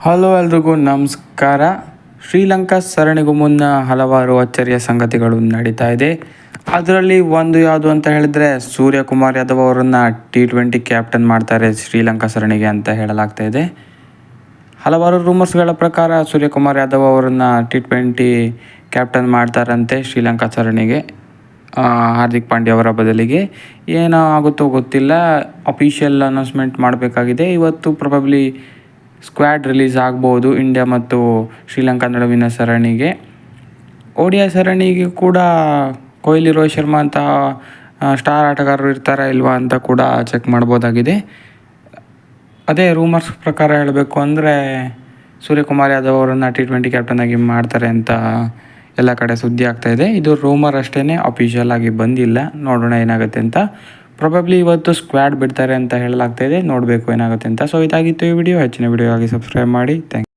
Hello ಎಲ್ರಿಗೂ ನಮಸ್ಕಾರ. ಶ್ರೀಲಂಕಾ ಸರಣಿಗೂ ಮುನ್ನ ಹಲವಾರು ಅಚ್ಚರಿಯ ಸಂಗತಿಗಳು ನಡೀತಾ ಇದೆ. ಅದರಲ್ಲಿ ಒಂದು ಯಾವುದು ಅಂತ ಹೇಳಿದ್ರೆ ಸೂರ್ಯಕುಮಾರ್ ಯಾದವ್ ಅವರನ್ನು T20 ಕ್ಯಾಪ್ಟನ್ ಮಾಡ್ತಾರೆ ಶ್ರೀಲಂಕಾ ಸರಣಿಗೆ ಅಂತ ಹೇಳಲಾಗ್ತಾ ಇದೆ. ಹಲವಾರು ರೂಮರ್ಸ್ಗಳ ಪ್ರಕಾರ ಸೂರ್ಯಕುಮಾರ್ ಯಾದವ್ ಅವರನ್ನು T20 ಕ್ಯಾಪ್ಟನ್ ಮಾಡ್ತಾರಂತೆ ಶ್ರೀಲಂಕಾ ಸರಣಿಗೆ, ಹಾರ್ದಿಕ್ ಪಾಂಡ್ಯ ಅವರ ಬದಲಿಗೆ. ಏನೋ ಆಗುತ್ತೋ ಗೊತ್ತಿಲ್ಲ, ಅಫಿಷಿಯಲ್ ಅನೌನ್ಸ್ಮೆಂಟ್ ಮಾಡಬೇಕಾಗಿದೆ. ಇವತ್ತು ಪ್ರೊಬಬ್ಲಿ ಸ್ಕ್ವಾಡ್ ರಿಲೀಸ್ ಆಗ್ಬೋದು ಇಂಡಿಯಾ ಮತ್ತು ಶ್ರೀಲಂಕಾ ನಡುವಿನ ಸರಣಿಗೆ. ODI ಸರಣಿಗೆ ಕೂಡ ಕೊಹ್ಲಿ, ರೋಹಿತ್ ಶರ್ಮಾ ಅಂತ ಸ್ಟಾರ್ ಆಟಗಾರರು ಇರ್ತಾರಾ ಇಲ್ವಾ ಅಂತ ಕೂಡ ಚೆಕ್ ಮಾಡ್ಬೋದಾಗಿದೆ. ಅದೇ ರೂಮರ್ಸ್ ಪ್ರಕಾರ ಹೇಳಬೇಕು ಅಂದರೆ ಸೂರ್ಯಕುಮಾರ್ ಯಾದವ್ ಅವರನ್ನು T20 ಕ್ಯಾಪ್ಟನ್ ಆಗಿ ಮಾಡ್ತಾರೆ ಅಂತ ಎಲ್ಲ ಕಡೆ ಸುದ್ದಿ ಆಗ್ತಾಯಿದೆ. ಇದು ರೂಮರ್ ಅಷ್ಟೇ, ಅಫಿಷಿಯಲ್ ಆಗಿ ಬಂದಿಲ್ಲ. ನೋಡೋಣ ಏನಾಗುತ್ತೆ ಅಂತ. ಪ್ರೊಬಬ್ಲಿ ಇವತ್ತು ಸ್ಕ್ವಾಡ್ ಬಿಡ್ತಾರೆ ಅಂತ ಹೇಳಲಾಗ್ತಾಯಿದೆ. ನೋಡಬೇಕು ಏನಾಗುತ್ತೆ ಅಂತ. ಸೊ ಇದಾಗಿತ್ತು ಈ ವಿಡಿಯೋ. ಹೆಚ್ಚಿನ ವಿಡಿಯೋ ಆಗಿ ಸಬ್ಸ್ಕ್ರೈಬ್ ಮಾಡಿ. Thank you.